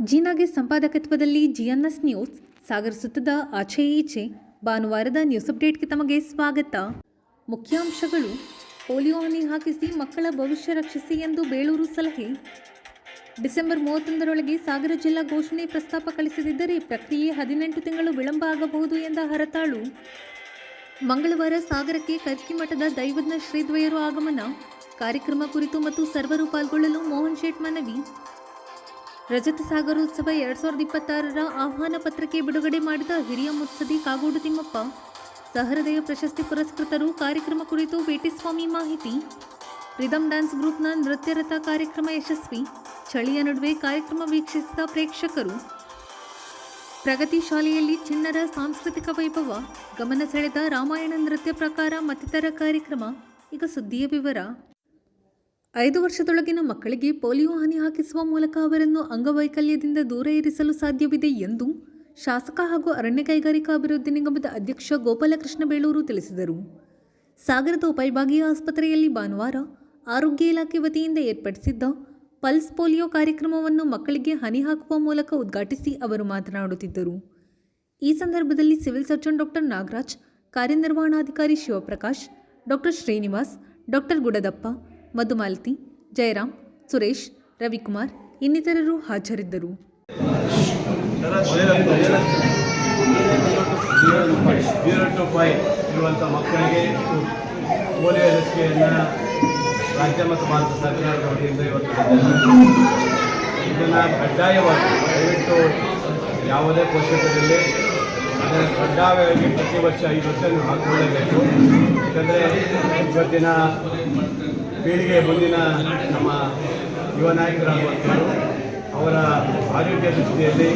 ಜೀನಾಗೆ ಸಂಪಾದಕತ್ವದಲ್ಲಿ ಜಿಎನ್ಎಸ್ news ಸಾಗರ ಸುತ್ತದ ಆಚೆ ಈಚೆ ಭಾನುವಾರದ ನ್ಯೂಸ್ ಅಪ್ಡೇಟ್ಗೆ ತಮಗೆ ಸ್ವಾಗತ. ಮುಖ್ಯಾಂಶಗಳು: ಪೋಲಿಯೋ ಹನಿ ಹಾಕಿಸಿ ಮಕ್ಕಳ ಭವಿಷ್ಯ ರಕ್ಷಿಸಿ ಎಂದು ಬೇಳೂರು ಸಲಹೆ. ಡಿಸೆಂಬರ್ 31ರೊಳಗೆ ಸಾಗರ ಜಿಲ್ಲಾ ಘೋಷಣೆ ಪ್ರಸ್ತಾಪ ಕಳಿಸದಿದ್ದರೆ ಪ್ರಕ್ರಿಯೆ 18 ತಿಂಗಳು ವಿಳಂಬ ಆಗಬಹುದು ಎಂದ ಹರತಾಳು. ಮಂಗಳವಾರ ಸಾಗರಕ್ಕೆ ಕರ್ಕಿಮಠದ ದೈವಜ್ಞ ಶ್ರೀದ್ವಯರು ಆಗಮನ. ಕಾರ್ಯಕ್ರಮ ಕುರಿತು ಮತ್ತು ಸರ್ವರು ಪಾಲ್ಗೊಳ್ಳಲು ಮೋಹನ್ ಶೇಟ್ ಮನವಿ. ರಜತ ಸಾಗರೋತ್ಸವ 2026ರ ಆಹ್ವಾನ ಪತ್ರಿಕೆ ಬಿಡುಗಡೆ ಮಾಡಿದ ಹಿರಿಯ ಮುತ್ಸದಿ ಕಾಗೋಡು ತಿಮ್ಮಪ್ಪ. ಸಹೃದಯ ಪ್ರಶಸ್ತಿ ಪುರಸ್ಕೃತರು. ಕಾರ್ಯಕ್ರಮ ಕುರಿತು ಬೇಟಿಸ್ವಾಮಿ ಮಾಹಿತಿ. ರಿದಮ್ ಡ್ಯಾನ್ಸ್ ಗ್ರೂಪ್ನ ನೃತ್ಯರಥ ಕಾರ್ಯಕ್ರಮ ಯಶಸ್ವಿ. ಚಳಿಯ ನಡುವೆ ಕಾರ್ಯಕ್ರಮ ವೀಕ್ಷಿಸಿದ ಪ್ರೇಕ್ಷಕರು. ಪ್ರಗತಿ ಶಾಲೆಯಲ್ಲಿ ಚಿಣ್ಣರ ಸಾಂಸ್ಕೃತಿಕ ವೈಭವ. ಗಮನ ಸೆಳೆದ ರಾಮಾಯಣ ನೃತ್ಯ ಪ್ರಕಾರ ಮತ್ತಿತರ ಕಾರ್ಯಕ್ರಮ. ಈಗ ಸುದ್ದಿಯ ವಿವರ. 5 ವರ್ಷದೊಳಗಿನ ಮಕ್ಕಳಿಗೆ ಪೋಲಿಯೋ ಹನಿ ಹಾಕಿಸುವ ಮೂಲಕ ಅವರನ್ನು ಅಂಗವೈಕಲ್ಯದಿಂದ ದೂರ ಇರಿಸಲು ಸಾಧ್ಯವಿದೆ ಎಂದು ಶಾಸಕ ಹಾಗೂ ಅರಣ್ಯ ಕೈಗಾರಿಕಾ ಅಭಿವೃದ್ಧಿ ನಿಗಮದ ಅಧ್ಯಕ್ಷ ಗೋಪಾಲಕೃಷ್ಣ ಬೇಳೂರು ತಿಳಿಸಿದರು. ಸಾಗರದ ಉಪವಿಭಾಗೀಯ ಆಸ್ಪತ್ರೆಯಲ್ಲಿ ಭಾನುವಾರ ಆರೋಗ್ಯ ಇಲಾಖೆ ವತಿಯಿಂದ ಏರ್ಪಡಿಸಿದ್ದ ಪಲ್ಸ್ ಪೋಲಿಯೋ ಕಾರ್ಯಕ್ರಮವನ್ನು ಮಕ್ಕಳಿಗೆ ಹನಿ ಹಾಕುವ ಮೂಲಕ ಉದ್ಘಾಟಿಸಿ ಅವರು ಮಾತನಾಡುತ್ತಿದ್ದರು. ಈ ಸಂದರ್ಭದಲ್ಲಿ ಸಿವಿಲ್ ಸರ್ಜನ್ ಡಾಕ್ಟರ್ ನಾಗರಾಜ್, ಕಾರ್ಯನಿರ್ವಹಣಾಧಿಕಾರಿ ಶಿವಪ್ರಕಾಶ್, ಡಾಕ್ಟರ್ ಶ್ರೀನಿವಾಸ್, ಡಾಕ್ಟರ್ ಗುಡದಪ್ಪ, ಮಧುಮಾಲತಿ, ಜಯರಾಮ್, ಸುರೇಶ್, ರವಿಕುಮಾರ್ ಇನ್ನಿತರರು ಹಾಜರಿದ್ದರು. 0 to 5 ಇರುವಂಥ ಮಕ್ಕಳಿಗೆ ಪೋಲಿಯೋ ಲಸಿಕೆಯನ್ನು ರಾಜ್ಯ ಮತ್ತು ಭಾರತ ಸರ್ಕಾರದ ವತಿಯಿಂದ ಇವತ್ತು ಇದನ್ನು ಕಡ್ಡಾಯವಾಗಿ ದಯವಿಟ್ಟು ಯಾವುದೇ ಪೋಷಕರಲ್ಲಿ ಅದನ್ನು ಕಡ್ಡಾಯವಾಗಿ ಪ್ರತಿ ವರ್ಷ 5 ವರ್ಷ ನೀವು ಹಾಕಿಕೊಳ್ಳಬೇಕು. ಯಾಕಂದರೆ ಇವತ್ತಿನ ಪೀಳಿಗೆ ಮುಂದಿನ ನಮ್ಮ ಯುವ ನಾಯಕರಾಗುವಂಥವರು ಅವರ ಆರೋಗ್ಯ ದೃಷ್ಟಿಯಲ್ಲಿ,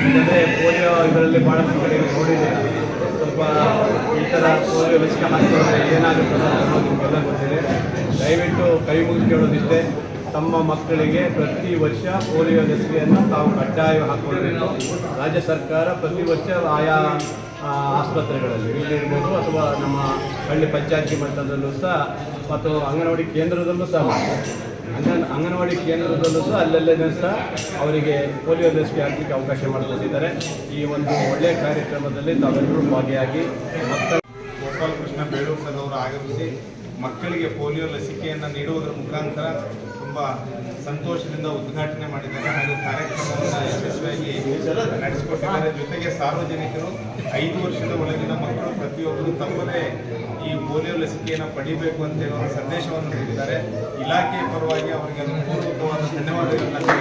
ಯಾಕಂದರೆ ಪೋಲಿಯೋ ಇದರಲ್ಲಿ ಭಾಳಷ್ಟು ಕಡೆ ನೋಡಿದೆ, ಸ್ವಲ್ಪ ಈ ಥರ ಪೋಲಿಯೋ ಲಸಿಕೆ ಹಾಕಿಕೊಂಡ್ರೆ ಏನಾಗುತ್ತದೆ ಅನ್ನೋದು ನಿಮಗೆಲ್ಲ ಗೊತ್ತಿದೆ. ದಯವಿಟ್ಟು ಕೈ ಮುಗಿದು ಕೇಳೋದಿಷ್ಟೇ, ತಮ್ಮ ಮಕ್ಕಳಿಗೆ ಪ್ರತಿ ವರ್ಷ ಪೋಲಿಯೋ ಲಸಿಕೆಯನ್ನು ತಾವು ಕಡ್ಡಾಯ ಹಾಕ್ಕೊಳ್ಬೇಕು. ರಾಜ್ಯ ಸರ್ಕಾರ ಪ್ರತಿ ವರ್ಷ ಆಯಾ ಆಸ್ಪತ್ರೆಗಳಲ್ಲಿ ಇಲ್ಲಿರ್ಬೋದು ಅಥವಾ ನಮ್ಮ ಹಳ್ಳಿ ಪಂಚಾಯತಿ ಮಟ್ಟದಲ್ಲೂ ಸಹ ಮತ್ತು ಅಂಗನವಾಡಿ ಕೇಂದ್ರದಲ್ಲೂ ಸಹ ಅಂಗನವಾಡಿ ಕೇಂದ್ರದಲ್ಲೂ ಸಹ ಅಲ್ಲೆಲ್ಲೇ ಸಹ ಅವರಿಗೆ ಪೋಲಿಯೋ ಲಸಿಕೆ ಹಾಕಲಿಕ್ಕೆ ಅವಕಾಶ ಮಾಡಿಕೊಟ್ಟಿದ್ದಾರೆ. ಈ ಒಂದು ಒಳ್ಳೆಯ ಕಾರ್ಯಕ್ರಮದಲ್ಲಿ ತಾವೆಲ್ಲರೂ ಭಾಗಿಯಾಗಿ ಗೋಪಾಲಕೃಷ್ಣ ಬೇಳೂರು ಸರ್ ಅವರು ಆಗಮಿಸಿ ಮಕ್ಕಳಿಗೆ ಪೋಲಿಯೋ ಲಸಿಕೆಯನ್ನು ನೀಡುವುದರ ಮುಖಾಂತರ ತುಂಬ ಸಂತೋಷದಿಂದ ಉದ್ಘಾಟನೆ ಮಾಡಿದ್ದಾರೆ ಹಾಗೂ ಕಾರ್ಯಕ್ರಮವನ್ನು ಯಶಸ್ವಿಯಾಗಿ ನಡೆಸಿಕೊಟ್ಟಿದ್ದಾರೆ. ಜೊತೆಗೆ ಸಾರ್ವಜನಿಕರು 5 ವರ್ಷದ ಒಳಗಿನ ಮಕ್ಕಳು ಪ್ರತಿಯೊಬ್ಬರು ತಪ್ಪದೇ ಈ ಪೋಲಿಯೋ ಲಸಿಕೆಯನ್ನು ಪಡಿಬೇಕು ಅಂತ ಹೇಳುವ ಸಂದೇಶವನ್ನು ನೀಡಿದ್ದಾರೆ. ಇಲಾಖೆಯ ಪರವಾಗಿ ಅವರಿಗೆ ಪೂರ್ವಕವಾದ ಧನ್ಯವಾದಗಳನ್ನು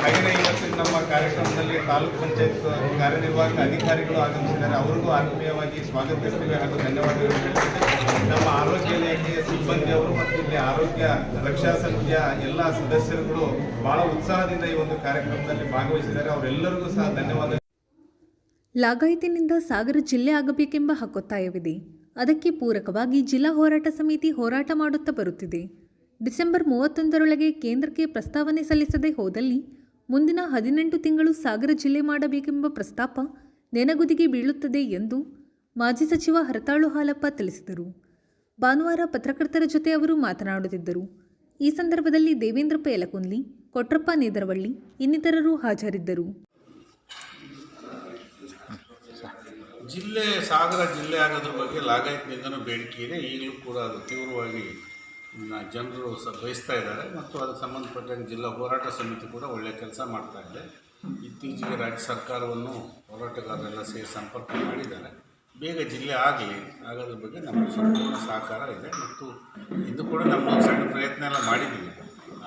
ಹಾಗೆಯೇ ಇವತ್ತು ನಮ್ಮ ಕಾರ್ಯಕ್ರಮದಲ್ಲಿ ತಾಲೂಕು ಪಂಚಾಯತ್ ಕಾರ್ಯನಿರ್ವಾಹಕ ಅಧಿಕಾರಿಗಳು ಆಗಮಿಸಿದ್ದಾರೆ. ಅವರಿಗೂ ಆತ್ಮೀಯವಾಗಿ ಸ್ವಾಗತಿಸ್ತೀವಿ ಹಾಗೂ ಧನ್ಯವಾದಗಳು ಹೇಳ್ತೀವಿ. ನಮ್ಮ ಆರೋಗ್ಯ ಇಲಾಖೆಯ ಸಿಬ್ಬಂದಿಯವರು ಮತ್ತು ಇಲ್ಲಿ ಆರೋಗ್ಯ ರಕ್ಷಾ ಸಮಿತಿಯ ಎಲ್ಲ ಸದಸ್ಯರುಗಳು ಬಹಳ ಉತ್ಸಾಹದಿಂದ ಈ ಒಂದು ಕಾರ್ಯಕ್ರಮದಲ್ಲಿ ಭಾಗವಹಿಸಿದ್ದಾರೆ. ಅವರೆಲ್ಲರಿಗೂ ಸಹ ಧನ್ಯವಾದ. ಲಾಗಾಯತಿನಿಂದ ಸಾಗರ ಜಿಲ್ಲೆ ಆಗಬೇಕೆಂಬ ಹಕ್ಕೊತ್ತಾಯವಿದೆ. ಅದಕ್ಕೆ ಪೂರಕವಾಗಿ ಜಿಲ್ಲಾ ಹೋರಾಟ ಸಮಿತಿ ಹೋರಾಟ ಮಾಡುತ್ತಾ ಬರುತ್ತಿದೆ. ಡಿಸೆಂಬರ್ 31ರೊಳಗೆ ಕೇಂದ್ರಕ್ಕೆ ಪ್ರಸ್ತಾವನೆ ಸಲ್ಲಿಸದೆ ಹೋದಲ್ಲಿ ಮುಂದಿನ 18 ತಿಂಗಳು ಸಾಗರ ಜಿಲ್ಲೆ ಮಾಡಬೇಕೆಂಬ ಪ್ರಸ್ತಾಪ ನೆನಗುದಿಗೆ ಬೀಳುತ್ತದೆ ಎಂದು ಮಾಜಿ ಸಚಿವ ಹರತಾಳು ಹಾಲಪ್ಪ ತಿಳಿಸಿದರು. ಭಾನುವಾರ ಪತ್ರಕರ್ತರ ಜೊತೆ ಅವರು ಮಾತನಾಡುತ್ತಿದ್ದರು. ಈ ಸಂದರ್ಭದಲ್ಲಿ ದೇವೇಂದ್ರಪ್ಪ ಯಲಕುಂದ್ಲಿ, ಕೊಟ್ರಪ್ಪ ನೇದರವಳ್ಳಿ ಇನ್ನಿತರರು ಹಾಜರಿದ್ದರು. ಜಿಲ್ಲೆ ಸಾಗರ ಜಿಲ್ಲೆ ಆಗೋದ್ರ ಬಗ್ಗೆ ಲಾಗಾಯತ್ನಿಂದನೂ ಬೇಡಿಕೆ ಇದೆ. ಈಗಲೂ ಕೂಡ ಅದು ತೀವ್ರವಾಗಿ ಜನರು ಬಯಸ್ತಾ ಇದ್ದಾರೆ ಮತ್ತು ಅದಕ್ಕೆ ಸಂಬಂಧಪಟ್ಟಂಗೆ ಜಿಲ್ಲಾ ಹೋರಾಟ ಸಮಿತಿ ಕೂಡ ಒಳ್ಳೆಯ ಕೆಲಸ ಮಾಡ್ತಾ ಇದೆ. ಇತ್ತೀಚೆಗೆ ರಾಜ್ಯ ಸರ್ಕಾರವನ್ನು ಹೋರಾಟಗಾರರೆಲ್ಲ ಸೇರಿ ಸಂಪರ್ಕ ಮಾಡಿದ್ದಾರೆ. ಬೇಗ ಜಿಲ್ಲೆ ಆಗೋದ್ರ ಬಗ್ಗೆ ನಮ್ಮ ಸಂಪೂರ್ಣ ಸಹಕಾರ ಇದೆ ಮತ್ತು ಇದು ಕೂಡ ನಮ್ಮ ಸಣ್ಣ ಪ್ರಯತ್ನ ಎಲ್ಲ ಮಾಡಿದ್ದೀವಿ.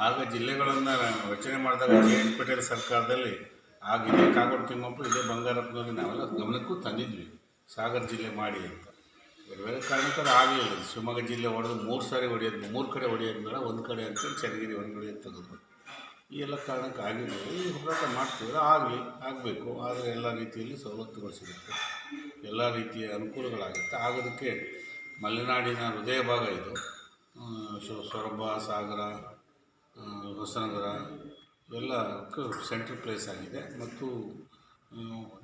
ಆಗ ಜಿಲ್ಲೆಗಳನ್ನು ರಚನೆ ಮಾಡಿದಾಗ JN ಪಟೇಲ್ ಸರ್ಕಾರದಲ್ಲಿ ಆಗಿದೆ. ಕಾಗೋಡು ತಿಮ್ಮಪ್ಪ, ಇದೇ ಬಂಗಾರಪ್ಪನವ್ರಿಗೆ ನಾವೆಲ್ಲ ಗಮನಕ್ಕೂ ತಂದಿದ್ವಿ ಸಾಗರ ಜಿಲ್ಲೆ ಮಾಡಿ ಅಂತ. ಬೇರೆ ಬೇರೆ ಕಾರಣಕ್ಕೆ ಅದು ಆಗಲಿಲ್ಲ. ಶಿವಮೊಗ್ಗ ಜಿಲ್ಲೆ ಹೊಡೆದು 3 ಸಾರಿ ಹೊಡೆಯೋದು, 3 ಕಡೆ ಹೊಡೆಯೋದು ಬೇಡ, ಒಂದು ಕಡೆ ಅಂತೇಳಿ ಚನ್ನಗಿರಿ ಒಂದು ಕಡೆ ತೆಗೆದು ಈ ಎಲ್ಲ ಕಾರಣಕ್ಕೆ ಆಗಿರ್ಬೋದು. ಈ ಹೋರಾಟ ಮಾಡ್ತಿದ್ರೆ ಆಗಬೇಕು. ಆದರೆ ಎಲ್ಲ ರೀತಿಯಲ್ಲಿ ಸವಲತ್ತುಗಳು ಸಿಗುತ್ತೆ, ಎಲ್ಲ ರೀತಿಯ ಅನುಕೂಲಗಳಾಗುತ್ತೆ. ಆಗೋದಕ್ಕೆ ಮಲೆನಾಡಿನ ಹೃದಯ ಭಾಗ ಇದು. ಸೊರಬ, ಸಾಗರ, ಹೊಸನಗರ ಎಲ್ಲ ಸೆಂಟ್ರಲ್ ಪ್ಲೇಸ್ ಆಗಿದೆ ಮತ್ತು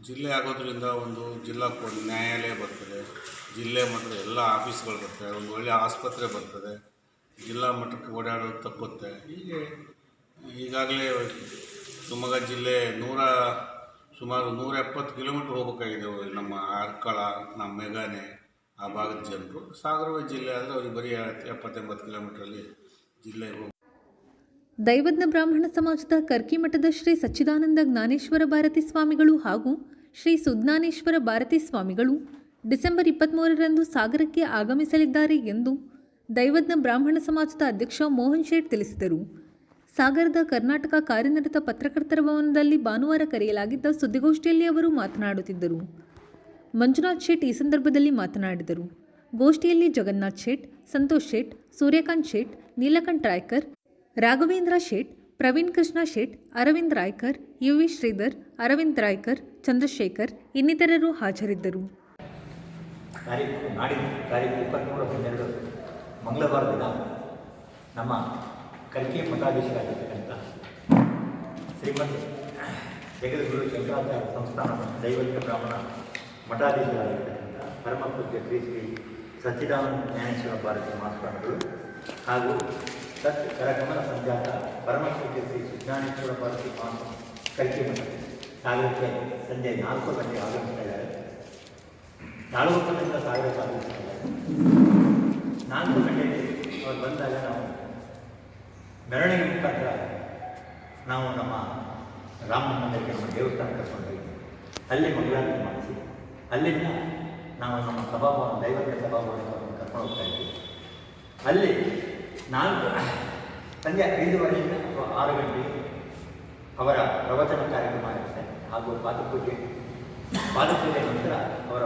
ಜಿಲ್ಲೆ ಆಗೋದ್ರಿಂದ ಒಂದು ಜಿಲ್ಲಾ ನ್ಯಾಯಾಲಯ ಬರ್ತದೆ, ಜಿಲ್ಲೆ ಮಟ್ಟದ ಎಲ್ಲ ಆಫೀಸ್ಗಳು ಬರ್ತವೆ, ಒಂದು ಒಳ್ಳೆಯ ಆಸ್ಪತ್ರೆ ಬರ್ತದೆ, ಜಿಲ್ಲಾ ಮಟ್ಟಕ್ಕೆ ಓಡಾಡೋದು ತಪ್ಪುತ್ತೆ. ಹೀಗೆ ಈಗಾಗಲೇ ಶಿವಮೊಗ್ಗ ಜಿಲ್ಲೆ ಸುಮಾರು 170 ಕಿಲೋಮೀಟ್ರ್ ಹೋಗಬೇಕಾಗಿದೆ. ನಮ್ಮ ಆರ್ಕಳ, ನಮ್ಮ ಮೆಗಾನೆ ಆ ಭಾಗದ ಜನರು. ಸಾಗರ ಜಿಲ್ಲೆ ಆದರೆ ಅವ್ರಿಗೆ ಬರೀ 70-80 ಕಿಲೋಮೀಟ್ರಲ್ಲಿ ಜಿಲ್ಲೆಗೆ ಹೋಗಿ. ದೈವಜ್ಞ ಬ್ರಾಹ್ಮಣ ಸಮಾಜದ ಕರ್ಕಿ ಮಠದ ಶ್ರೀ ಸಚ್ಚಿದಾನಂದ ಜ್ಞಾನೇಶ್ವರ ಭಾರತಿ ಸ್ವಾಮಿಗಳು ಹಾಗೂ ಶ್ರೀ ಸುಜ್ಞಾನೇಶ್ವರ ಭಾರತಿ ಸ್ವಾಮಿಗಳು ಡಿಸೆಂಬರ್ 23ರಂದು ಸಾಗರಕ್ಕೆ ಆಗಮಿಸಲಿದ್ದಾರೆ ಎಂದು ದೈವಜ್ಞ ಬ್ರಾಹ್ಮಣ ಸಮಾಜದ ಅಧ್ಯಕ್ಷ ಮೋಹನ್ ಶೇಟ್ ತಿಳಿಸಿದರು. ಸಾಗರದ ಕರ್ನಾಟಕ ಕಾರ್ಯನಿರತ ಪತ್ರಕರ್ತರ ಭವನದಲ್ಲಿ ಭಾನುವಾರ ಕರೆಯಲಾಗಿದ್ದ ಸುದ್ದಿಗೋಷ್ಠಿಯಲ್ಲಿ ಅವರು ಮಾತನಾಡುತ್ತಿದ್ದರು. ಮಂಜುನಾಥ್ ಶೇಟ್ ಈ ಸಂದರ್ಭದಲ್ಲಿ ಮಾತನಾಡಿದರು. ಗೋಷ್ಠಿಯಲ್ಲಿ ಜಗನ್ನಾಥ್ ಶೇಟ್, ಸಂತೋಷ್ ಶೇಟ್, ಸೂರ್ಯಕಾಂತ್ ಶೇಟ್, ನೀಲಕಂಠ್ ರಾಯ್ಕರ್, ರಾಘವೇಂದ್ರ ಶೇಟ್, ಪ್ರವೀಣ್ ಕೃಷ್ಣ ಶೇಟ್, ಅರವಿಂದ್ ರಾಯ್ಕರ್, ಯುವಿ ಶ್ರೀಧರ್, ಅರವಿಂದ್ ರಾಯ್ಕರ್, ಚಂದ್ರಶೇಖರ್ ಇನ್ನಿತರರು ಹಾಜರಿದ್ದರು. ತಾರೀಕು 23/12 ಮಂಗಳವಾರ ದಿನ ನಮ್ಮ ಕರ್ಕಿ ಮಠಾಧೀಶರಾಗಿರ್ತಕ್ಕಂಥ ಶ್ರೀಮಂತ ಜಗದ್ಗುರು ಶಂಕರಾಚಾರ್ಯ ಸಂಸ್ಥಾನ ದೈವಜ್ಞ ಬ್ರಾಹ್ಮಣ ಮಠಾಧೀಶರಾಗಿರ್ತಕ್ಕಂಥ ಪರಮಪೂಜ್ಯ ಶ್ರೀ ಸಚ್ಚಿದಾನಂದ ಜ್ಞಾನೇಶ್ವರ ಭಾರತಿ ಮಹಾಸ್ವಾಮಿಗಳು ಹಾಗೂ ಕರಗಮನ ಸಂಜಾತ ಪರಮಪೂಜ್ಯ ಶ್ರೀ ಸುಜ್ಞಾನೇಶ್ವರ ಭಾರತಿ ಮಹಾಸ್ವಾಮಿ ಕರ್ಕಿ ಮಠ ಸಾಗರಕ್ಕೆ ಸಂಜೆ 4 ಗಂಟೆಗೆ ಆಗಮಿಸ್ತಾ ಇದ್ದಾರೆ. 4 ಗಂಟೆಯಿಂದ ಸಾಗರಕ್ಕೆ ಆಗಮಿಸ್ತಾ ಇದ್ದಾರೆ. 4 ಗಂಟೆಗೆ ಅವ್ರು ಬಂದಾಗ ನಾವು ಮೆರವಣಿಗೆ ಮುಖಾಂತರ ನಾವು ನಮ್ಮ ರಾಮ ಮಂದಿರಕ್ಕೆ ನಮ್ಮ ದೇವಸ್ಥಾನ ಕರ್ಕೊಂಡ್ವಿ. ಅಲ್ಲಿ ಮಂಗಳಾರತಿ ಮಾಡಿಸಿ ಅಲ್ಲಿಂದ ನಾವು ನಮ್ಮ ಸಭಾಭವನ ದೈವಜ್ಞ ಸಭಾಭವನವನ್ನು ಕರ್ಕೊಂಡು ಹೋಗ್ತಾ ಇದ್ವಿ. ಅಲ್ಲಿ ಸಂಜೆ 5:15 ಅಥವಾ 6 ಗಂಟೆಗೆ ಅವರ ಪ್ರವಚನ ಕಾರ್ಯಕ್ರಮ ಇರುತ್ತೆ ಹಾಗೂ ಪಾದಪೂಜೆ ನಂತರ ಅವರ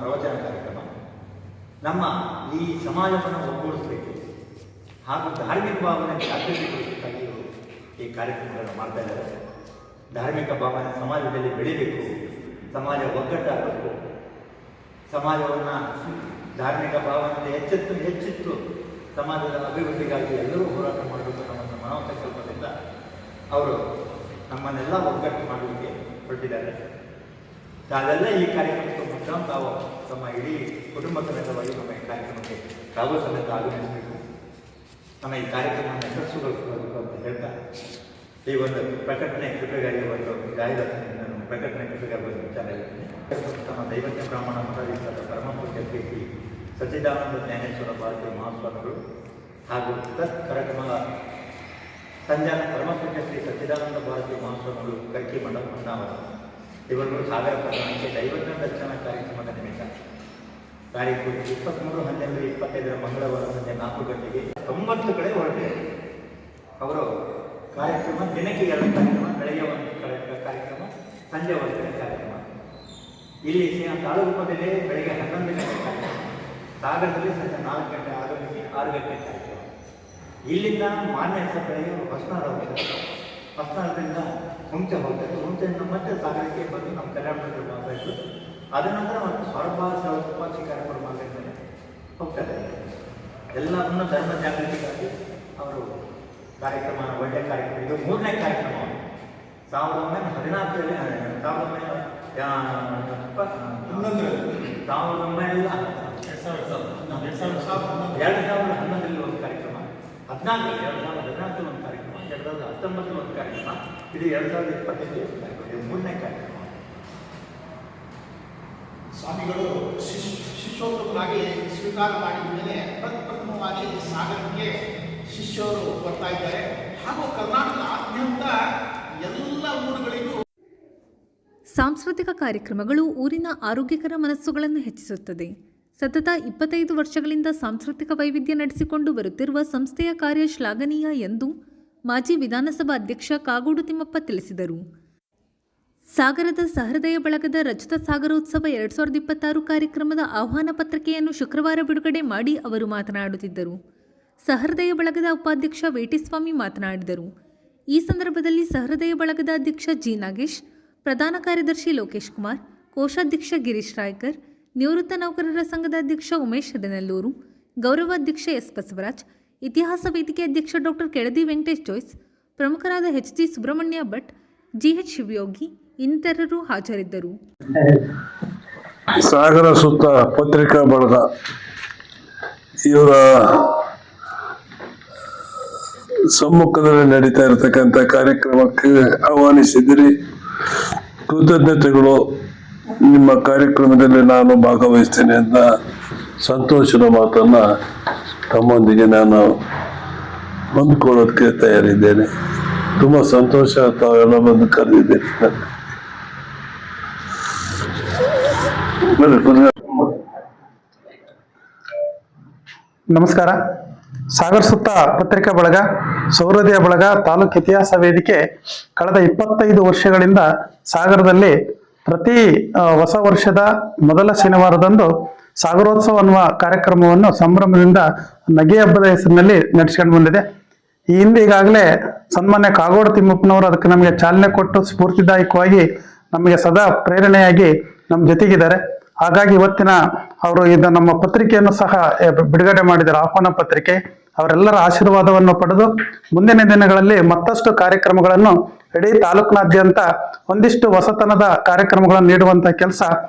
ಪ್ರವಚನ ಕಾರ್ಯಕ್ರಮ. ನಮ್ಮ ಈ ಸಮಾಜವನ್ನು ಒಗ್ಗೂಡಿಸಬೇಕು ಹಾಗೂ ಧಾರ್ಮಿಕ ಭಾವನೆ ಜಾಗೃತಿಗೊಳಿಸಬೇಕಾಗಿ ಈ ಕಾರ್ಯಕ್ರಮಗಳನ್ನು ಮಾಡ್ತಾ ಇದ್ದಾರೆ. ಧಾರ್ಮಿಕ ಭಾವನೆ ಸಮಾಜದಲ್ಲಿ ಬೆಳೀಬೇಕು, ಸಮಾಜ ಒಗ್ಗಟ್ಟಾಗಬೇಕು, ಸಮಾಜವನ್ನು ಧಾರ್ಮಿಕ ಭಾವನೆಯಿಂದ ಹೆಚ್ಚೆತ್ತು ಸಮಾಜದ ಅಭಿವೃದ್ಧಿಗಾಗಿ ಎಲ್ಲರೂ ಹೋರಾಟ ಮಾಡಬೇಕು ಅನ್ನೋ ಮನೋಸಂಕಲ್ಪದಿಂದ ಅವರು ನಮ್ಮನ್ನೆಲ್ಲ ಒಗ್ಗಟ್ಟು ಮಾಡಲಿಕ್ಕೆ ಹೊರಟಿದ್ದಾರೆ. ತಾವೆಲ್ಲ ಈ ಕಾರ್ಯಕ್ರಮಕ್ಕೆ ಮುಖ್ಯ ತಾವು ತಮ್ಮ ಇಡೀ ಕುಟುಂಬ ಸಮೇತವಾಗಿ ನಮ್ಮ ಈ ಕಾರ್ಯಕ್ರಮಕ್ಕೆ ತಾವು ಸಮೇತ ಆಗಮಿಸಬೇಕು, ನಮ್ಮ ಈ ಕಾರ್ಯಕ್ರಮವನ್ನು ಯಶಸ್ಸುಗೊಳಿಸಬೇಕು ಅಂತ ಹೇಳ್ತಾ ಈ ಒಂದು ಪ್ರಕಟಣೆ ಕೃಪೆಗಾಗಿ ಒಂದು ನಾನು ಪ್ರಕಟಣೆ ಕೃಪೆಗಾಗಿ ಒಂದು ವಿಚಾರ ಹೇಳ್ತೀನಿ. ನಮ್ಮ ದೈವಜ್ಞ ಬ್ರಾಹ್ಮಣ ಮಠಾಧೀಶರಾದ ಪರಮಪೂಜ್ಯ ಶ್ರೀ ಸಚ್ಚಿದಾನಂದ ಜ್ಞಾನೇಶ್ವರ ಭಾರತಿ ಮಹಾಸ್ವಾಮಿಗಳು ಹಾಗೂ ಕರಕಮಲ ಸಂಜಾನ ಪರಮಪೂಜ್ಯ ಶ್ರೀ ಸಚ್ಚಿದಾನಂದ ಭಾರತಿ ಮಹಾಸ್ವಾಮಿಗಳು ಕರ್ಕಿ ಮಠ ಹೊನ್ನಾವರ ಇವರು ಸಾಗರ ಪಟ್ಟಣಕ್ಕೆ ದೈವಜ್ಞ ದರ್ಶನ ಕಾರ್ಯಕ್ರಮದ ನಿಮಿತ್ತ ತಾರೀಕು 23/12/25 ಮಂಗಳವಾರ ಸಂಜೆ 4 ಗಂಟೆಗೆ 90 ಕಡೆ ಹೊರಟಿದೆ. ಅವರು ಕಾರ್ಯಕ್ರಮ ದಿನಕ್ಕೆ 2 ಕಾರ್ಯಕ್ರಮ, ಬೆಳಗ್ಗೆ 1 ಕಾರ್ಯಕ್ರಮ, ಸಂಜೆ 1 ಕಡೆ ಕಾರ್ಯಕ್ರಮ. ಇಲ್ಲಿ ತಾಳಗುಪ್ಪದಲ್ಲಿ ಬೆಳಗ್ಗೆ 11 ಗಂಟೆ ಕಾರ್ಯಕ್ರಮ, ಸಾಗರದಲ್ಲಿ ಸಂಜೆ 4 ಗಂಟೆ ಆಗಮಿಸಿ 6 ಗಂಟೆ ಕಾರ್ಯಕ್ರಮ. ಇಲ್ಲಿಂದ ಮಾನ್ಯ ಬೆಳಗ್ಗೆ ಹೊಸನಾಳ ಹೋಗ್ತಾರೆ, ಹೊಸನಾಳದಿಂದ ಹುಂಚೆ ಹೋಗ್ತಾರೆ, ಹುಂಚೆಯಿಂದ ಮತ್ತೆ ಸಾಗರಕ್ಕೆ ಬಂದು ನಮ್ಮ ಕಲ್ಯಾಣ ಮಂದಿರ ಮಾಡಬೇಕು. ಅದ ನಂತರ ಮತ್ತು ಸ್ವರಪಾಕ್ಷಿ ಕಾರ್ಯಕ್ರಮ ಮಾಡಲಿಕ್ಕೆ ಹೋಗ್ತಾರೆ. ಎಲ್ಲವನ್ನು ಧರ್ಮ ಜಾಗೃತಿಗಾಗಿ ಅವರು ಕಾರ್ಯಕ್ರಮ, ಒಳ್ಳೆಯ ಕಾರ್ಯಕ್ರಮ. ಇದು 3ನೇ ಕಾರ್ಯಕ್ರಮ. 1914 2011ರಲ್ಲಿ ಒಂದು ಕಾರ್ಯಕ್ರಮ, 2014 ಒಂದು ಕಾರ್ಯಕ್ರಮ, 2019 ಒಂದು ಕಾರ್ಯಕ್ರಮ, ಇದು 2025 ಒಂದು ಕಾರ್ಯಕ್ರಮ. ಇದು 3ನೇ ಕಾರ್ಯಕ್ರಮ. ಸ್ವಾಮಿಗಳು ಶಿಷ್ಯೋತ್ತಮರಾಗಿ ಸ್ವೀಕಾರ ಮಾಡಿದ ಮೇಲೆ ಪ್ರಥಮವಾಗಿ ಸಾಗರಕ್ಕೆ ಶಿಷ್ಯರು ಬರ್ತಾ ಇದ್ದಾರೆ ಹಾಗೂ ಕರ್ನಾಟಕದಾದ್ಯಂತ ಎಲ್ಲ ಊರುಗಳಿಗೂ ಸಾಂಸ್ಕೃತಿಕ ಕಾರ್ಯಕ್ರಮಗಳು ಊರಿನ ಆರೋಗ್ಯಕರ ಮನಸ್ಸುಗಳನ್ನು ಹೆಚ್ಚಿಸುತ್ತದೆ. ಸತತ 25 ವರ್ಷಗಳಿಂದ ಸಾಂಸ್ಕೃತಿಕ ವೈವಿಧ್ಯ ನಡೆಸಿಕೊಂಡು ಬರುತ್ತಿರುವ ಸಂಸ್ಥೆಯ ಕಾರ್ಯ ಶ್ಲಾಘನೀಯ ಎಂದು ಮಾಜಿ ವಿಧಾನಸಭಾ ಅಧ್ಯಕ್ಷ ಕಾಗೋಡು ತಿಮ್ಮಪ್ಪ ತಿಳಿಸಿದರು. ಸಾಗರದ ಸಹೃದಯ ಬಳಗದ ರಜತ ಸಾಗರೋತ್ಸವ 2026 ಕಾರ್ಯಕ್ರಮದ ಆಹ್ವಾನ ಪತ್ರಿಕೆಯನ್ನು ಶುಕ್ರವಾರ ಬಿಡುಗಡೆ ಮಾಡಿ ಅವರು ಮಾತನಾಡುತ್ತಿದ್ದರು. ಸಹೃದಯ ಬಳಗದ ಉಪಾಧ್ಯಕ್ಷ ವೇಟಿಸ್ವಾಮಿ ಮಾತನಾಡಿದರು. ಈ ಸಂದರ್ಭದಲ್ಲಿ ಸಹೃದಯ ಬಳಗದ ಅಧ್ಯಕ್ಷ ಜಿ ನಾಗೇಶ್, ಪ್ರಧಾನ ಕಾರ್ಯದರ್ಶಿ ಲೋಕೇಶ್ ಕುಮಾರ್, ಕೋಶಾಧ್ಯಕ್ಷ ಗಿರೀಶ್ ರಾಯ್ಕರ್, ನಿವೃತ್ತ ನೌಕರರ ಸಂಘದ ಅಧ್ಯಕ್ಷ ಉಮೇಶ್ ಹದನಲ್ಲೂರು, ಗೌರವಾಧ್ಯಕ್ಷ ಎಸ್ ಬಸವರಾಜ್, ಇತಿಹಾಸ ವೇದಿಕೆ ಅಧ್ಯಕ್ಷ ಡಾಕ್ಟರ್ ಕೆಳದಿ ವೆಂಕಟೇಶ್ ಜೋಯ್ಸ್, ಪ್ರಮುಖರಾದ ಎಚ್.ಜಿ. ಸುಬ್ರಹ್ಮಣ್ಯ ಭಟ್, ಜಿ.ಎಚ್. ಶಿವಯೋಗಿ ಇನ್ನಿತರರು ಹಾಜರಿದ್ದರು. ಸಾಗರ ಸುತ್ತ ಪತ್ರಿಕಾ ಬಳಗ ಇವರ ಸಮ್ಮುಖದಲ್ಲಿ ನಡೀತಾ ಇರತಕ್ಕಂಥ ಕಾರ್ಯಕ್ರಮಕ್ಕೆ ಆಹ್ವಾನಿಸಿದಿರಿ. ಕೃತಜ್ಞತೆಗಳು. ನಿಮ್ಮ ಕಾರ್ಯಕ್ರಮದಲ್ಲಿ ನಾನು ಭಾಗವಹಿಸ್ತೇನೆ ಅಂತ ಸಂತೋಷದ ಮಾತನ್ನ ತಮ್ಮೊಂದಿಗೆ ನಾನು ಹೊಂದ್ಕೊಳ್ಳೋದಕ್ಕೆ ತಯಾರಿದ್ದೇನೆ. ತುಂಬ ಸಂತೋಷ ತಾವೆಲ್ಲ ಬಂದು ಕರೆದಿದ್ದೇನೆ. ನಮಸ್ಕಾರ. ಸಾಗರ ಸುತ್ತ ಪತ್ರಿಕಾ ಬಳಗ, ಸೌಹೃದಯ ಬಳಗ, ತಾಲೂಕು ಇತಿಹಾಸ ವೇದಿಕೆ ಕಳೆದ 25 ವರ್ಷಗಳಿಂದ ಸಾಗರದಲ್ಲಿ ಪ್ರತಿ ಹೊಸ ವರ್ಷದ ಮೊದಲ ಶನಿವಾರದಂದು ಸಾಗರೋತ್ಸವ ಅನ್ನುವ ಕಾರ್ಯಕ್ರಮವನ್ನು ಸಂಭ್ರಮದಿಂದ ನಗೆ ಹಬ್ಬದ ಹೆಸರಿನಲ್ಲಿ ನಡೆಸ್ಕೊಂಡು ಬಂದಿದೆ. ಈ ಹಿಂದೆ ಈಗಾಗಲೇ ಸನ್ಮಾನ್ಯ ಕಾಗೋಡು ತಿಮ್ಮಪ್ಪನವರು ಅದಕ್ಕೆ ನಮಗೆ ಚಾಲನೆ ಕೊಟ್ಟು ಸ್ಫೂರ್ತಿದಾಯಕವಾಗಿ ನಮಗೆ ಸದಾ ಪ್ರೇರಣೆಯಾಗಿ ನಮ್ಮ ಜೊತೆಗಿದ್ದಾರೆ. ಹಾಗಾಗಿ ಇವತ್ತಿನ ಅವರು ನಮ್ಮ ಪತ್ರಿಕೆಯನ್ನು ಸಹ ಬಿಡುಗಡೆ ಮಾಡಿದ್ದಾರೆ, ಆಹ್ವಾನ ಪತ್ರಿಕೆ. ಅವರೆಲ್ಲರ ಆಶೀರ್ವಾದವನ್ನು ಪಡೆದು ಮುಂದಿನ ದಿನಗಳಲ್ಲಿ ಮತ್ತಷ್ಟು ಕಾರ್ಯಕ್ರಮಗಳನ್ನು ಇಡೀ ತಾಲೂಕಿನಾದ್ಯಂತ ಒಂದಿಷ್ಟು ಹೊಸತನದ ಕಾರ್ಯಕ್ರಮಗಳನ್ನು ನೀಡುವಂತ ಕೆಲಸ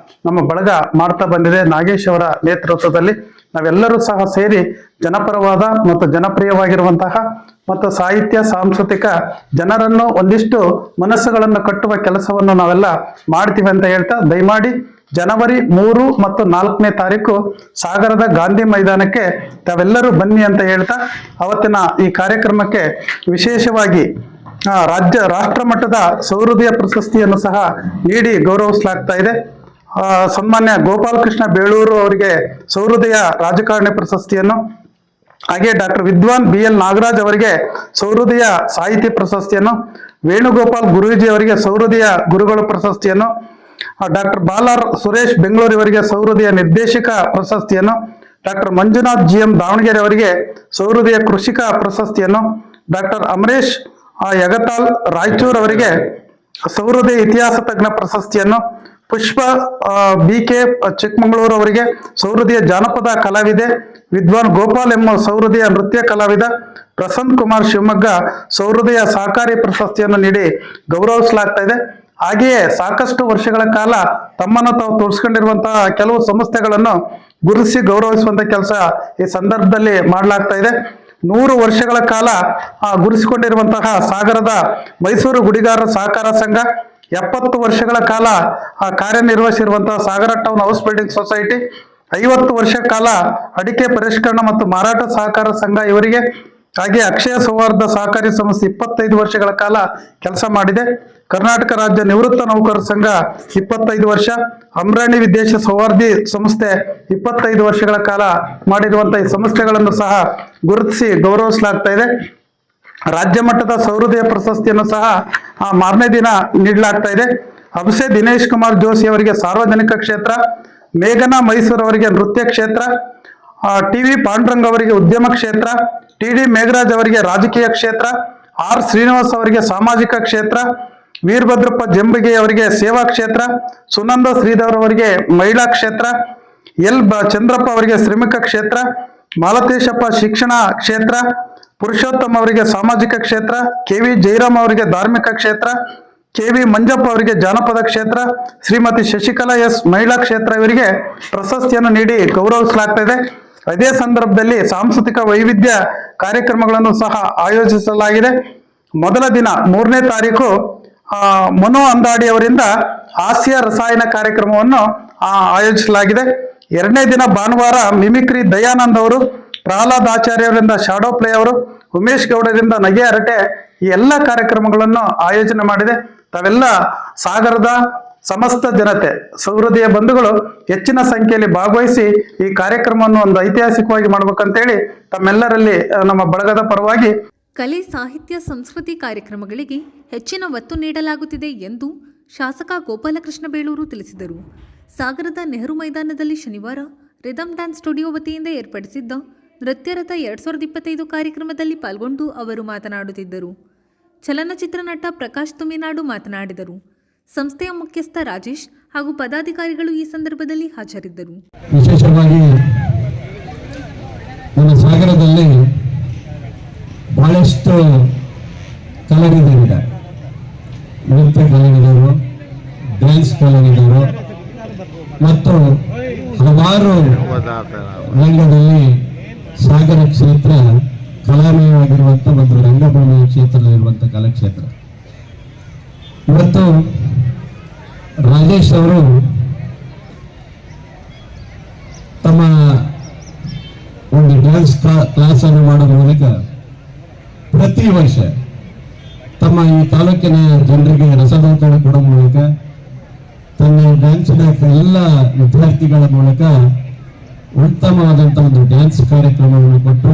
ನಮ್ಮ ಬಳಗ ಮಾಡ್ತಾ ಬಂದಿದೆ. ನಾಗೇಶ್ ಅವರ ನೇತೃತ್ವದಲ್ಲಿ ನಾವೆಲ್ಲರೂ ಸಹ ಸೇರಿ ಜನಪರವಾದ ಮತ್ತು ಜನಪ್ರಿಯವಾಗಿರುವಂತಹ ಮತ್ತು ಸಾಹಿತ್ಯ ಸಾಂಸ್ಕೃತಿಕ ಜನರನ್ನು ಒಂದಿಷ್ಟು ಮನಸ್ಸುಗಳನ್ನು ಕಟ್ಟುವ ಕೆಲಸವನ್ನು ನಾವೆಲ್ಲ ಮಾಡ್ತೀವಿ ಅಂತ ಹೇಳ್ತಾ, ದಯಮಾಡಿ ಜನವರಿ 3 ಮತ್ತು 4ನೇ ತಾರೀಕು ಸಾಗರದ ಗಾಂಧಿ ಮೈದಾನಕ್ಕೆ ತಾವೆಲ್ಲರೂ ಬನ್ನಿ ಅಂತ ಹೇಳ್ತಾ, ಅವತ್ತಿನ ಈ ಕಾರ್ಯಕ್ರಮಕ್ಕೆ ವಿಶೇಷವಾಗಿ ರಾಷ್ಟ್ರ ಮಟ್ಟದ ಸೌಹೃದಯ ಪ್ರಶಸ್ತಿಯನ್ನು ಸಹ ನೀಡಿ ಗೌರವಿಸಲಾಗ್ತಾ ಇದೆ. ಸನ್ಮಾನ್ಯ ಗೋಪಾಲಕೃಷ್ಣ ಬೇಳೂರು ಅವರಿಗೆ ಸೌಹೃದಯ ರಾಜಕಾರಣಿ ಪ್ರಶಸ್ತಿಯನ್ನು, ಹಾಗೆ ಡಾಕ್ಟರ್ ವಿದ್ವಾನ್ BL ನಾಗರಾಜ್ ಅವರಿಗೆ ಸೌಹೃದಯ ಸಾಹಿತಿ ಪ್ರಶಸ್ತಿಯನ್ನು, ವೇಣುಗೋಪಾಲ್ ಗುರೂಜಿ ಅವರಿಗೆ ಸೌಹೃದಯ ಗುರುಗಳು ಪ್ರಶಸ್ತಿಯನ್ನು, ಡಾಕ್ಟರ್ ಬಾಲಾರ್ ಸುರೇಶ್ ಬೆಂಗಳೂರಿವರಿಗೆ ಸೌಹೃದಯ ನಿರ್ದೇಶಕ ಪ್ರಶಸ್ತಿಯನ್ನು, ಡಾಕ್ಟರ್ ಮಂಜುನಾಥ್ GM ದಾವಣಗೆರೆ ಅವರಿಗೆ ಸೌಹೃದಯ ಕೃಷಿಕ ಪ್ರಶಸ್ತಿಯನ್ನು, ಡಾಕ್ಟರ್ ಅಮರೇಶ್ ಯಗತಾಲ್ ರಾಯಚೂರ್ ಅವರಿಗೆ ಸೌಹೃದಯ ಇತಿಹಾಸ ತಜ್ಞ ಪ್ರಶಸ್ತಿಯನ್ನು, ಪುಷ್ಪ BK ಚಿಕ್ಕಮಗಳೂರು ಅವರಿಗೆ ಸೌಹೃದಯ ಜಾನಪದ ಕಲಾವಿದೆ, ವಿದ್ವಾನ್ ಗೋಪಾಲ್ ಎಂ ಸೌಹೃದಯ ನೃತ್ಯ ಕಲಾವಿದ, ಪ್ರಸಂತ್ ಕುಮಾರ್ ಶಿವಮೊಗ್ಗ ಸೌಹೃದಯ ಸಹಕಾರಿ ಪ್ರಶಸ್ತಿಯನ್ನು ನೀಡಿ ಗೌರವಿಸಲಾಗ್ತಾ ಇದೆ. ಹಾಗೆಯೇ ಸಾಕಷ್ಟು ವರ್ಷಗಳ ಕಾಲ ತಮ್ಮನ್ನು ತಾವು ತೋರಿಸ್ಕೊಂಡಿರುವಂತಹ ಕೆಲವು ಸಂಸ್ಥೆಗಳನ್ನು ಗುರುತಿಸಿ ಗೌರವಿಸುವಂತ ಕೆಲಸ ಈ ಸಂದರ್ಭದಲ್ಲಿ ಮಾಡಲಾಗ್ತಾ ಇದೆ. 100 ವರ್ಷಗಳ ಕಾಲ ಗುರುತಿಸಿಕೊಂಡಿರುವಂತಹ ಸಾಗರದ ಮೈಸೂರು ಗುಡಿಗಾರರ ಸಹಕಾರ ಸಂಘ, 70 ವರ್ಷಗಳ ಕಾಲ ಕಾರ್ಯನಿರ್ವಹಿಸಿರುವಂತಹ ಸಾಗರ ಟೌನ್ ಹೌಸ್ ಬಿಲ್ಡಿಂಗ್ ಸೊಸೈಟಿ, 50 ವರ್ಷ ಕಾಲ ಅಡಿಕೆ ಪರಿಷ್ಕರಣ ಮತ್ತು ಮಾರಾಟ ಸಹಕಾರ ಸಂಘ ಇವರಿಗೆ, ಹಾಗೆ ಅಕ್ಷಯ ಸೌಹಾರ್ದ ಸಹಕಾರಿ ಸಂಸ್ಥೆ 25 ವರ್ಷಗಳ ಕಾಲ ಕೆಲಸ ಮಾಡಿದೆ. ಕರ್ನಾಟಕ ರಾಜ್ಯ ನಿವೃತ್ತ ನೌಕರರ ಸಂಘ 25 ವರ್ಷ, ಅಮ್ರಾಣಿ ವಿದೇಶ ಸೌಹಾರ್ದಿ ಸಂಸ್ಥೆ 25 ವರ್ಷಗಳ ಕಾಲ ಮಾಡಿರುವಂತಹ ಈ ಸಂಸ್ಥೆಗಳನ್ನು ಸಹ ಗುರುತಿಸಿ ಗೌರವಿಸಲಾಗ್ತಾ ಇದೆ. ರಾಜ್ಯ ಮಟ್ಟದ ಸೌಹೃದಯ ಪ್ರಶಸ್ತಿಯನ್ನು ಸಹ ಮಾರನೇ ದಿನ ನೀಡಲಾಗ್ತಾ ಇದೆ. ಅಭಿಷೇಕ್ ದಿನೇಶ್ ಕುಮಾರ್ ಜೋಶಿ ಅವರಿಗೆ ಸಾರ್ವಜನಿಕ ಕ್ಷೇತ್ರ, ಮೇಘನಾ ಮೈಸೂರು ಅವರಿಗೆ ನೃತ್ಯ ಕ್ಷೇತ್ರ, TV ಪಾಂಡುರಂಗ್ ಅವರಿಗೆ ಉದ್ಯಮ ಕ್ಷೇತ್ರ, TD ಮೇಘರಾಜ್ ಅವರಿಗೆ ರಾಜಕೀಯ ಕ್ಷೇತ್ರ, R ಶ್ರೀನಿವಾಸ್ ಅವರಿಗೆ ಸಾಮಾಜಿಕ ಕ್ಷೇತ್ರ, ವೀರಭದ್ರಪ್ಪ ಜಂಬಿಗೆ ಅವರಿಗೆ ಸೇವಾ ಕ್ಷೇತ್ರ, ಸುನಂದ ಶ್ರೀಧರ್ ಅವರಿಗೆ ಮಹಿಳಾ ಕ್ಷೇತ್ರ, L ಚಂದ್ರಪ್ಪ ಅವರಿಗೆ ಶ್ರಮಿಕ ಕ್ಷೇತ್ರ, ಮಾಲತೇಶಪ್ಪ ಶಿಕ್ಷಣ ಕ್ಷೇತ್ರ, ಪುರುಷೋತ್ತಮ್ ಅವರಿಗೆ ಸಾಮಾಜಿಕ ಕ್ಷೇತ್ರ, KV ಜೈರಾಮ್ ಅವರಿಗೆ ಧಾರ್ಮಿಕ ಕ್ಷೇತ್ರ, KV ಮಂಜಪ್ಪ ಅವರಿಗೆ ಜಾನಪದ ಕ್ಷೇತ್ರ, ಶ್ರೀಮತಿ ಶಶಿಕಲಾ S ಮಹಿಳಾ ಕ್ಷೇತ್ರ ಇವರಿಗೆ ಪ್ರಶಸ್ತಿಯನ್ನು ನೀಡಿ ಗೌರವಿಸಲಾಗ್ತಾ ಇದೆ. ಇದೇ ಸಂದರ್ಭದಲ್ಲಿ ಸಾಂಸ್ಕೃತಿಕ ವೈವಿಧ್ಯ ಕಾರ್ಯಕ್ರಮಗಳನ್ನು ಸಹ ಆಯೋಜಿಸಲಾಗಿದೆ. ಮೊದಲ ದಿನ 3ನೇ ತಾರೀಕು ಮನು ಅಂದಾಡಿ ಅವರಿಂದ ಹಾಸ್ಯ ರಸಾಯನ ಕಾರ್ಯಕ್ರಮವನ್ನು ಆಯೋಜಿಸಲಾಗಿದೆ. 2ನೇ ದಿನ ಭಾನುವಾರ ಮಿಮಿಕ್ರಿ ದಯಾನಂದ್ ಅವರು, ಪ್ರಹ್ಲಾದ್ ಆಚಾರ್ಯ ಅವರಿಂದ ಶಾಡೋ ಪ್ಲೇ ಅವರು, ಉಮೇಶ್ ಗೌಡರಿಂದ ನಗೆ ಹರಟೆ, ಈ ಎಲ್ಲ ಕಾರ್ಯಕ್ರಮಗಳನ್ನು ಆಯೋಜನೆ ಮಾಡಿದೆ. ತಾವೆಲ್ಲ ಸಾಗರದ ಸಮಸ್ತ ಜನತೆ, ಸೌಹೃದಯ ಬಂಧುಗಳು ಹೆಚ್ಚಿನ ಸಂಖ್ಯೆಯಲ್ಲಿ ಭಾಗವಹಿಸಿ ಈ ಕಾರ್ಯಕ್ರಮವನ್ನು ಒಂದು ಐತಿಹಾಸಿಕವಾಗಿ ಮಾಡ್ಬೇಕಂತೇಳಿ ತಮ್ಮೆಲ್ಲರಲ್ಲಿ ನಮ್ಮ ಬಳಗದ ಪರವಾಗಿ ಕಲೆ, ಸಾಹಿತ್ಯ, ಸಂಸ್ಕೃತಿ ಕಾರ್ಯಕ್ರಮಗಳಿಗೆ ಹೆಚ್ಚಿನ ಒತ್ತು ನೀಡಲಾಗುತ್ತಿದೆ ಎಂದು ಶಾಸಕ ಗೋಪಾಲಕೃಷ್ಣ ಬೇಳೂರು ತಿಳಿಸಿದರು. ಸಾಗರದ ನೆಹರು ಮೈದಾನದಲ್ಲಿ ಶನಿವಾರ ರಿದಮ್ ಡ್ಯಾನ್ಸ್ ಸ್ಟುಡಿಯೋ ವತಿಯಿಂದ ಏರ್ಪಡಿಸಿದ್ದ ನೃತ್ಯರಥ 2025 ಕಾರ್ಯಕ್ರಮದಲ್ಲಿ ಪಾಲ್ಗೊಂಡು ಅವರು ಮಾತನಾಡುತ್ತಿದ್ದರು. ಚಲನಚಿತ್ರ ನಟ ಪ್ರಕಾಶ್ ತುಮಿನಾಡು ಮಾತನಾಡಿದರು. ಸಂಸ್ಥೆಯ ಮುಖ್ಯಸ್ಥ ರಾಜೇಶ್ ಹಾಗೂ ಪದಾಧಿಕಾರಿಗಳು ಈ ಸಂದರ್ಭದಲ್ಲಿ ಹಾಜರಿದ್ದರು. ವಿಶೇಷವಾಗಿ ನಮ್ಮ ಸಾಗರದಲ್ಲಿ ಬಹಳಷ್ಟು ಕಲಾವಿದರಿದ್ದಾರೆ. ನೃತ್ಯ ಕಲಾವಿದರು, ಡ್ಯಾನ್ಸ್ ಕಲಾವಿದರು, ಮತ್ತು ಹಲವಾರು ರಂಗದಲ್ಲಿ ಸಾಗರ ಕ್ಷೇತ್ರ ಕಲಾಮಯವಾಗಿರುವಂಥ ಒಂದು ರಂಗಭೂಮಿ ಕ್ಷೇತ್ರದಲ್ಲಿರುವಂಥ ಕಲಾಕ್ಷೇತ್ರ. ಇವತ್ತು ರಾಜೇಶ್ ಅವರು ತಮ್ಮ ಒಂದು ಡ್ಯಾನ್ಸ್ ಕ್ಲಾಸ್ ಅನ್ನು ಮಾಡುವ ಮೂಲಕ ಪ್ರತಿ ವರ್ಷ ತಮ್ಮ ಈ ತಾಲೂಕಿನ ಜನರಿಗೆ ರಸದೌತಣ ಕೊಡುವ ಮೂಲಕ ತನ್ನ ಡ್ಯಾನ್ಸಿನ ಎಲ್ಲ ವಿದ್ಯಾರ್ಥಿಗಳ ಮೂಲಕ ಉತ್ತಮವಾದಂಥ ಒಂದು ಡ್ಯಾನ್ಸ್ ಕಾರ್ಯಕ್ರಮವನ್ನು ಕೊಟ್ಟು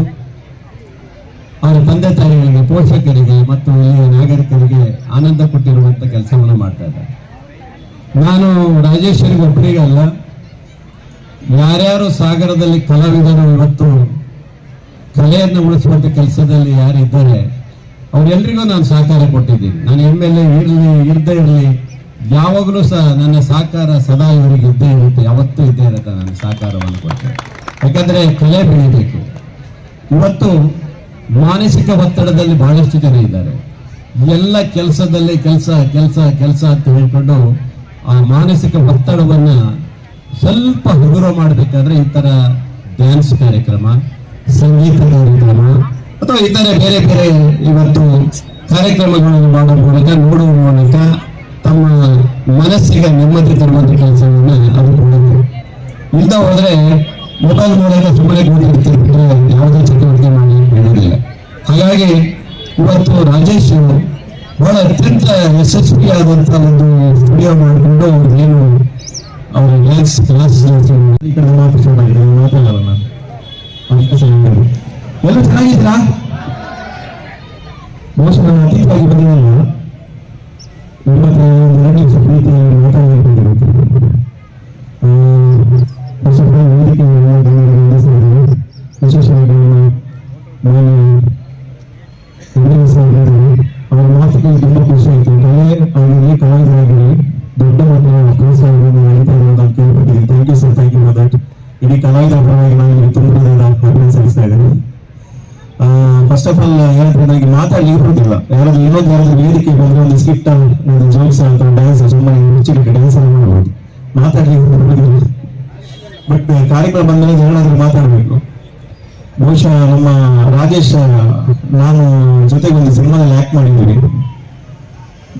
ಅವರ ತಂದೆ ತಾಯಿಗಳಿಗೆ, ಪೋಷಕರಿಗೆ ಮತ್ತು ಇಲ್ಲಿಯ ನಾಗರಿಕರಿಗೆ ಆನಂದ ಕೊಟ್ಟಿರುವಂಥ ಕೆಲಸವನ್ನು ಮಾಡ್ತಾ ಇದ್ದಾರೆ. ನಾನು ರಾಜೇಶ್ವರಿಗೆ ಒಬ್ಬರಿಗೆ ಅಲ್ಲ, ಯಾರ್ಯಾರು ಸಾಗರದಲ್ಲಿ ಕಲಾವಿದರು ಇವತ್ತು ಕಲೆಯನ್ನು ಉಳಿಸುವಂಥ ಕೆಲಸದಲ್ಲಿ ಯಾರಿದ್ದಾರೆ ಅವರೆಲ್ಲರಿಗೂ ನಾನು ಸಹಕಾರ ಕೊಟ್ಟಿದ್ದೀನಿ. ನಾನು MLA ಇರಲಿ ಇರದೇ ಇರಲಿ ಯಾವಾಗಲೂ ಸಹ ನನ್ನ ಸಹಕಾರ ಸದಾ ಇವರಿಗೆ ಇದ್ದೇ ಇರುತ್ತೆ, ಯಾವತ್ತೂ ಇದ್ದೇ ಇರುತ್ತೆ ನನ್ನ ಸಹಕಾರವನ್ನು ಕೊಡ್ತೇನೆ. ಯಾಕಂದರೆ ಕಲೆ ಬೆಳೀಬೇಕು. ಇವತ್ತು ಮಾನಸಿಕ ಒತ್ತಡದಲ್ಲಿ ಬಹಳಷ್ಟು ಜನ ಇದ್ದಾರೆ. ಎಲ್ಲ ಕೆಲಸದಲ್ಲಿ ಕೆಲಸ ಕೆಲಸ ಕೆಲಸ ಅಂತ ಹೇಳ್ಕೊಂಡು ಆ ಮಾನಸಿಕ ಒತ್ತಡವನ್ನು ಸ್ವಲ್ಪ ಹಗುರ ಮಾಡಬೇಕಾದ್ರೆ ಈ ಥರ ಡ್ಯಾನ್ಸ್ ಕಾರ್ಯಕ್ರಮ, ಸಂಗೀತ ಕಾರ್ಯಕ್ರಮ ಅಥವಾ ಇತರ ಬೇರೆ ಬೇರೆ ಇವತ್ತು ಕಾರ್ಯಕ್ರಮಗಳನ್ನು ಮಾಡುವ ಮೂಲಕ, ನೋಡುವ ಮೂಲಕ ತಮ್ಮ ಮನಸ್ಸಿಗೆ ನೆಮ್ಮದಿ ತರುವಂಥ ಕೆಲಸವನ್ನು ಅದು ಕೊಡುತ್ತೆ. ಇಲ್ಲದ ಹೋದ್ರೆ ಮೊಬೈಲ್ ಮೂಲಕ ಸುಮ್ಮನೆ ಕೂಡಿರ್ತಿರ್ತಾರೆ, ಯಾವುದೇ ಚಟುವಟಿಕೆ ಮಾಡಿ ಹೇಳೋದಿಲ್ಲ. ಹಾಗಾಗಿ ಇವತ್ತು ರಾಜೇಶ್ ಬಹಳ ಅತ್ಯಂತ ಯಶಸ್ವಿಯಾದಂಥ ಒಂದು ಸ್ಟುಡಿಯೋ ಮಾಡಿಕೊಂಡು ಏನು ಅವರ ಡ್ಯಾನ್ಸ್ ಕ್ಲಾಸ್ ಈ ಕಡೆ ಮಾತಾಡೋಣ ನಾನು ಎಲ್ಲ ಚೆನ್ನಾಗಿದ್ರಾ? ಬಹುಶಃ ನಾನು ಅತೀತವಾಗಿ ಬಂದಿದ್ದಲ್ಲ, ನಿಮ್ಮ ಹತ್ರ ಒಂದು 2 ನಿಮಿಷ ಪ್ರೀತಿ ಮಾತಾಡಬೇಕಿರುತ್ತೆ. ವೇದಿಕೆ ವಿಶೇಷವಾಗಿ ನಾನು ಅವರ ಮಾತುಗಳು ತುಂಬ ಖುಷಿ ಆಯಿತು. ಕಲೆ ಆಗಿರಲಿ, ಕಲಾವಿದರಾಗಿರಲಿ, ದೊಡ್ಡ ಮಟ್ಟದ ಪ್ರೋತ್ಸಾಹವನ್ನು ನಡೀತಾ ಇರೋದು ಅಂತ ಕೇಳ್ಪಟ್ಟಿದ್ದೀನಿ. Thank you sir, thank you for that. ಇಡೀ ಕಲಾವಿದರ ಪರವಾಗಿ ನಾನು ನಿಮಗೆ ತುಂಬ ಅಭಿನಂದನೆ ಸಲ್ಲಿಸ್ತಾ ಇದ್ದೇನೆ. ಫಸ್ಟ್ ಆಫ್ ಆಲ್ ಹೇಳಿದ್ರೆ ನನಗೆ ಮಾತಾಡ್ಲಿಕ್ಕೆ ಬರುತ್ತಿಲ್ಲ. ಯಾರಾದ್ರೂ ಯಾರಾದ್ರೂ ವೇದಿಕೆ ಬಂದ್ರೆ ಒಂದು ಸ್ಕಿಟ್, ಒಂದು ಜೋಕ್ಸ್ ಅಂತ ಡ್ಯಾನ್ಸ್, ಸುಮ್ಮನೆ ಮುಚ್ಚಿಟ್ಟು ಡ್ಯಾನ್ಸ್ ಅನ್ನು ಮಾಡ್ಬೋದು, ಮಾತಾಡ್ಲಿಕ್ಕೆ ಬರುವುದಿಲ್ಲ. ಬಟ್ ಕಾರ್ಯಕ್ರಮ ಬಂದಾಗ ಏನಾದ್ರೂ ಮಾತಾಡಬೇಕು. ಬಹುಶಃ ನಮ್ಮ ರಾಜೇಶ್, ನಾನು ಜೊತೆಗೆ ಒಂದು ಸಿನಿಮಾದಲ್ಲಿ ಆಕ್ಟ್ ಮಾಡಿದ್ದೀನಿ.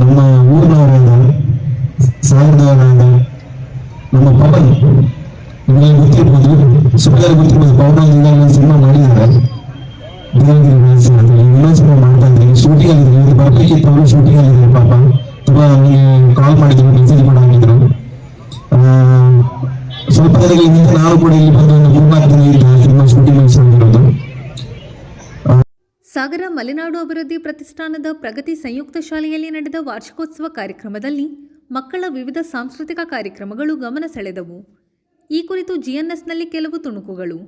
ನಮ್ಮ ಊರಿನವರಿಂದ, ಸಾಗರದವರಿಂದ ನಮ್ಮ ಪವನ್, ನಿಮಗೆ ಗೊತ್ತಿರ್ಬೋದು, ಸುಮ್ಮನೆ ಗೊತ್ತಿರ್ಬೋದು, ಪವನ್ ಒಂದು ಸಿನಿಮಾ ಮಾಡಿದ್ದಾರೆ, ದೇವಗಿರಿ ಡ್ಯಾನ್ಸ್ ಅಂತ. ಇನ್ನೊಂದು ಸಿನಿಮಾ ಮಾಡ್ತಾ ಇದ್ದೀನಿ, ಶೂಟಿಂಗ್ ಆಗಿದ್ರು. ಇದು ಬರ್ಬೇಕಿತ್ತು, ಅವರು ಶೂಟಿಂಗ್ ಆಗಿದ್ರು. ಪಾಪ ತುಂಬಾ ನನಗೆ ಕಾಲ್ ಮಾಡಿದ್ರು, ಮೆಸೇಜ್ ಕೂಡ ಆಗಿದ್ರು. ಸ್ವಲ್ಪ ದಿನಗಳಿಂದ ನಾನು ಕೂಡ ಇಲ್ಲಿ ಬಂದು ಒಂದು 3-4 ದಿನ ಇಲ್ಲ ಸಿನಿಮಾ ಶೂಟಿಂಗ್ ಮುಗಿಸಿರೋದು. ಸಾಗರ ಮಲೆನಾಡು ಅಭಿವೃದ್ಧಿ ಪ್ರತಿಷ್ಠಾನದ ಪ್ರಗತಿ ಸಂಯುಕ್ತ ಶಾಲೆಯಲ್ಲಿ ನಡೆದ ವಾರ್ಷಿಕೋತ್ಸವ ಕಾರ್ಯಕ್ರಮದಲ್ಲಿ ಮಕ್ಕಳ ವಿವಿಧ ಸಾಂಸ್ಕೃತಿಕ ಕಾರ್ಯಕ್ರಮಗಳು ಗಮನ ಸೆಳೆದವು. ಈ ಕುರಿತು GNSನಲ್ಲಿ ಕೆಲವು ತುಣುಕುಗಳು.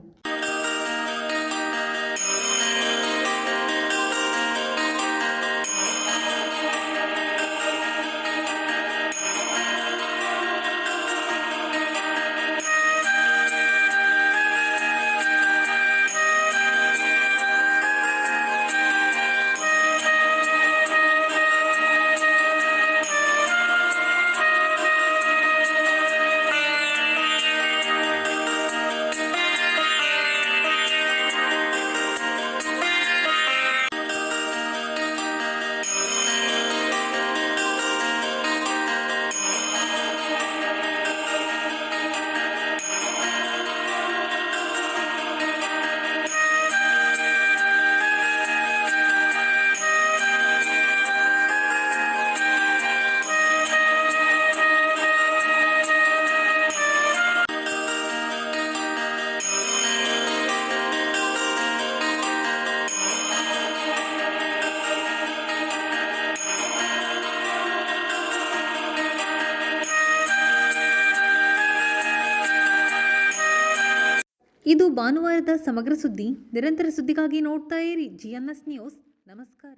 ಇದು ಭಾನುವಾರದ ಸಮಗ್ರ ಸುದ್ದಿ. ನಿರಂತರ ಸುದ್ದಿಗಾಗಿ ನೋಡ್ತಾ ಇರಿ GNS ನ್ಯೂಸ್. ನಮಸ್ಕಾರ.